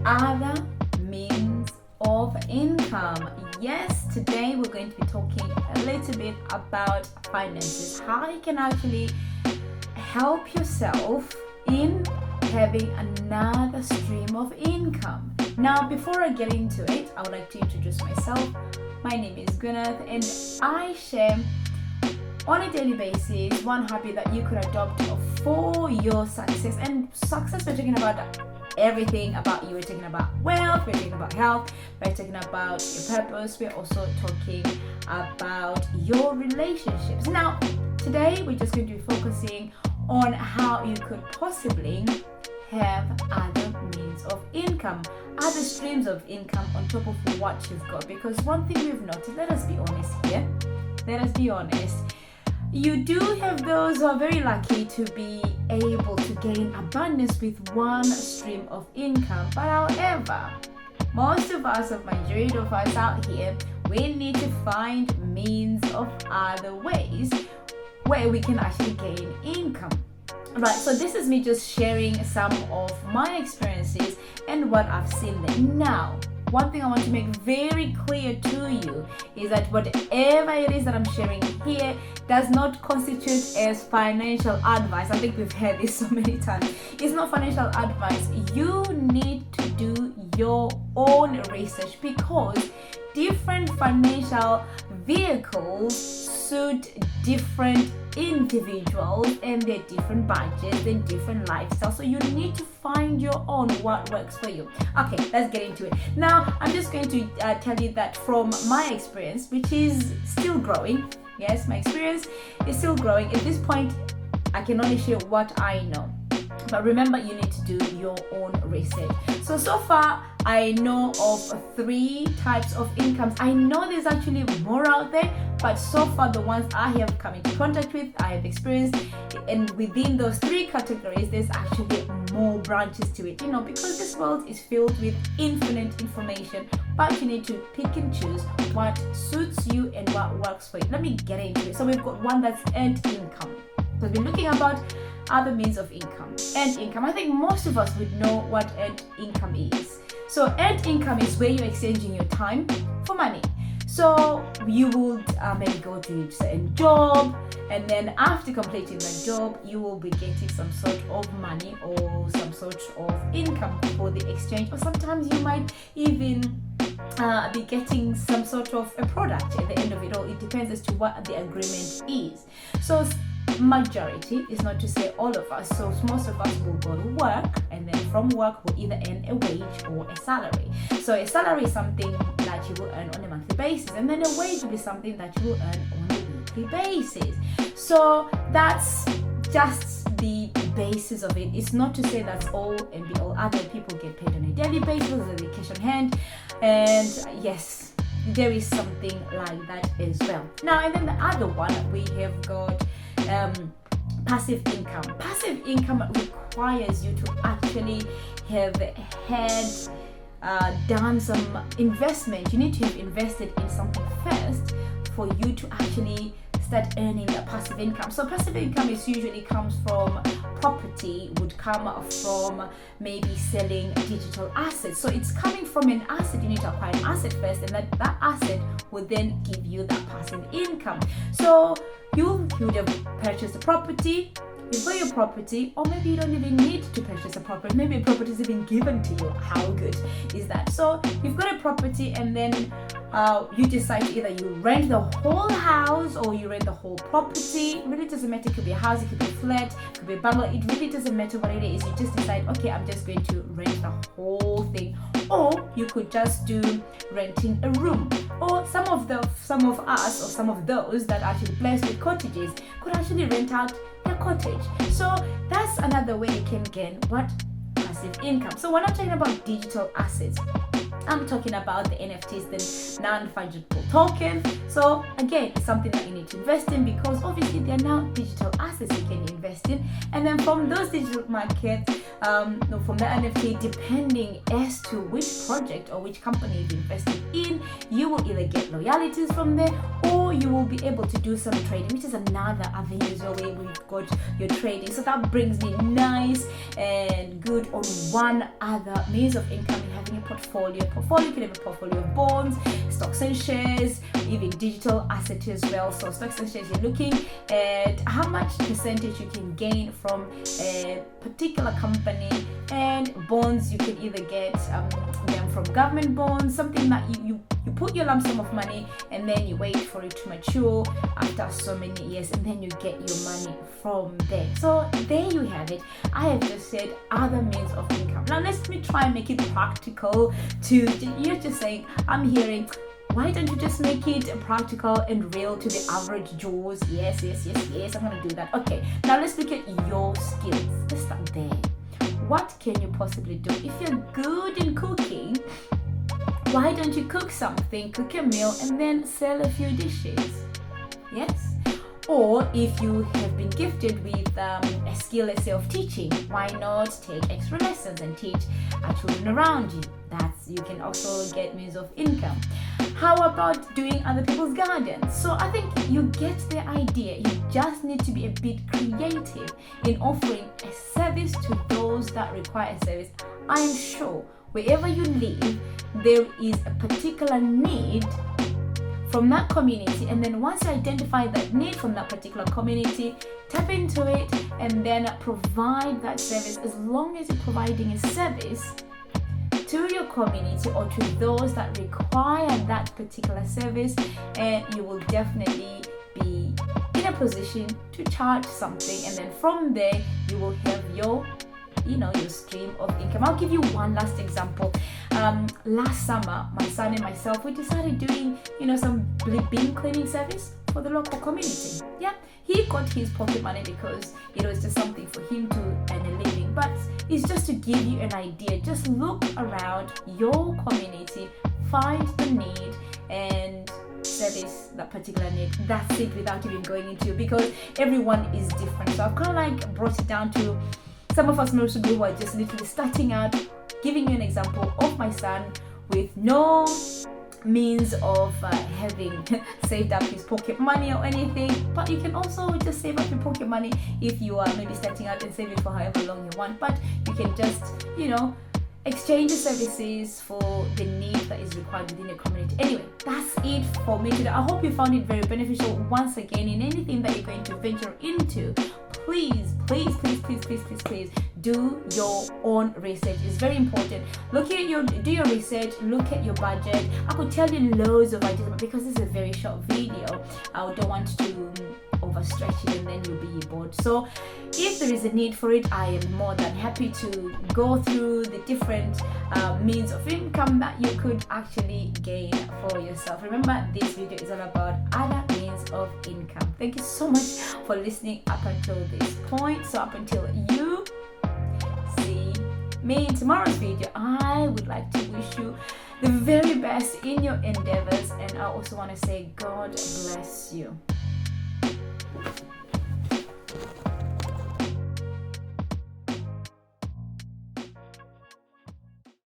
other means of income. Yes, today we're going to be talking a little bit about finances, how you can actually help yourself in having another stream of income. Now, before I get into it, I would like to introduce myself. My name is Gwyneth, and I share on a daily basis one habit that you could adopt for your success. And success, we're talking about everything about you. We're talking about wealth, we're talking about health, we're talking about your purpose, we're also talking about your relationships. Now, today we're just going to be focusing on how you could possibly have other means of income, other streams of income on top of what you've got. Because one thing we've noticed, let us be honest here, let us be honest, you do have those who are very lucky to be able to gain abundance with one stream of income. But however, most of us, or majority of us out here, we need to find means of other ways where we can actually gain income. Right, so this is me just sharing some of my experiences and what I've seen there. Now, one thing I want to make very clear to you is that whatever it is that I'm sharing here does not constitute as financial advice. I think we've heard this so many times. It's not financial advice. You need to do your own research because different financial vehicles suit different individuals and their different budgets and different lifestyles. So you need to find your own, what works for you. Okay, let's get into it. Now, I'm just going to tell you that from my experience, which is still growing. Yes, my experience is still growing. At this point, I can only share what I know. But remember, you need to do your own research. So far, I know of 3 types of incomes. I know there's actually more out there, but so far the ones I have come into contact with, I have experienced, and within those 3 categories, there's actually more branches to it. Because this world is filled with infinite information, but you need to pick and choose what suits you and what works for you. Let me get into it. So we've got one that's earned income. So we're looking about other means of income. Earned income. I think most of us would know what earned income is. So earned income is where you're exchanging your time for money. So you would maybe go to a certain job, and then after completing that job, you will be getting some sort of money or some sort of income for the exchange. Or sometimes you might even be getting some sort of a product at the end of it all. It depends as to what the agreement is. So majority is not to say all of us. So most of us will go to work, and then from work we'll either earn a wage or a salary. So a salary is something that you will earn on a monthly basis, and then a wage will be something that you will earn on a weekly basis. So that's just the basis of it. It's not to say that's all and be all. Other people get paid on a daily basis, there's a cash on hand, and yes, there is something like that as well. Now, and then the other one, we have got passive income. Passive income requires you to actually have done some investment. You need to have invested in something first for you to actually start earning a passive income. So passive income usually comes from property, would come from maybe selling digital assets. So it's coming from an asset. You need to acquire an asset first, and that asset will then give you that passive income. So you would have purchased a property, you've got your property, or maybe you don't even need to purchase a property. Maybe a property is even given to you. How good is that? So you've got a property, and then you decide to either you rent the whole house or you rent the whole property. It really doesn't matter. It could be a house, it could be a flat, it could be a bungalow. It really doesn't matter what it is. You just decide, okay, I'm just going to rent the whole thing. Or you could just do renting a room. Or some of us, or some of those that are actually blessed with cottages, could actually rent out their cottage. So that's another way you can gain what? Passive income. So when I'm talking about digital assets, I'm talking about the NFTs, the non-fungible tokens. So again, it's something that you need to invest in, because obviously they are now digital assets you can invest in. And then from those digital markets, from the NFT, depending as to which project or which company you've invested in, you will either get loyalties from there, or or you will be able to do some trading, which is another avenue where we've got your trading. So that brings me nice and good on one other means of income, having a portfolio. You can have a portfolio of bonds, stocks and shares, even digital assets as well. So stocks and shares, you're looking at how much percentage you can gain from a particular company, and bonds, you can either get them from government bonds, something that you put your lump sum of money and then you wait for it to mature after so many years, and then you get your money from there. So there you have it. I have just said other means of income. Now let me try and make it practical you're just saying, I'm hearing, why don't you just make it practical and real to the average Joes? Yes, I'm gonna do that. Okay, now let's look at your skills. Let's start there. What can you possibly do? If you're good in cooking, why don't you cook something, cook a meal, and then sell a few dishes? Yes? Or if you have been gifted with a skill, let's say, of teaching, why not take extra lessons and teach children around you? You can also get means of income. How about doing other people's gardens? So I think you get the idea. You just need to be a bit creative in offering a service to those that require a service. I am sure wherever you live, there is a particular need from that community, and then once you identify that need from that particular community, tap into it and then provide that service. As long as you're providing a service to your community or to those that require that particular service, and you will definitely be in a position to charge something, and then from there you will have your stream of income. I'll give you one last example. Last summer, my son and myself, we decided doing some bin cleaning service for the local community. Yeah, he got his pocket money because it was just something for him to earn a living, but it's just to give you an idea. Just look around your community, find the need and service that particular need. That's it, without even going into, because everyone is different. So I've kind of brought it down to some of us most who are just literally starting out, giving you an example of my son with no means of having saved up his pocket money or anything. But you can also just save up your pocket money if you are maybe starting out and save it for however long you want. But you can just exchange the services for the need that is required within your community. Anyway, that's it for me today. I hope you found it very beneficial. Once again, in anything that you're going to venture into, please do your own research. It's very important. Do your research, look at your budget. I could tell you loads of ideas, but because this is a very short video, I don't want to overstretch it and then you'll be bored. So if there is a need for it, I am more than happy to go through the different means of income that you could actually gain for yourself. Remember, this video is all about other means of income. Thank you so much for listening up until this point. So up until you see me in tomorrow's video, I would like to wish you the very best in your endeavors, and I also want to say God bless you.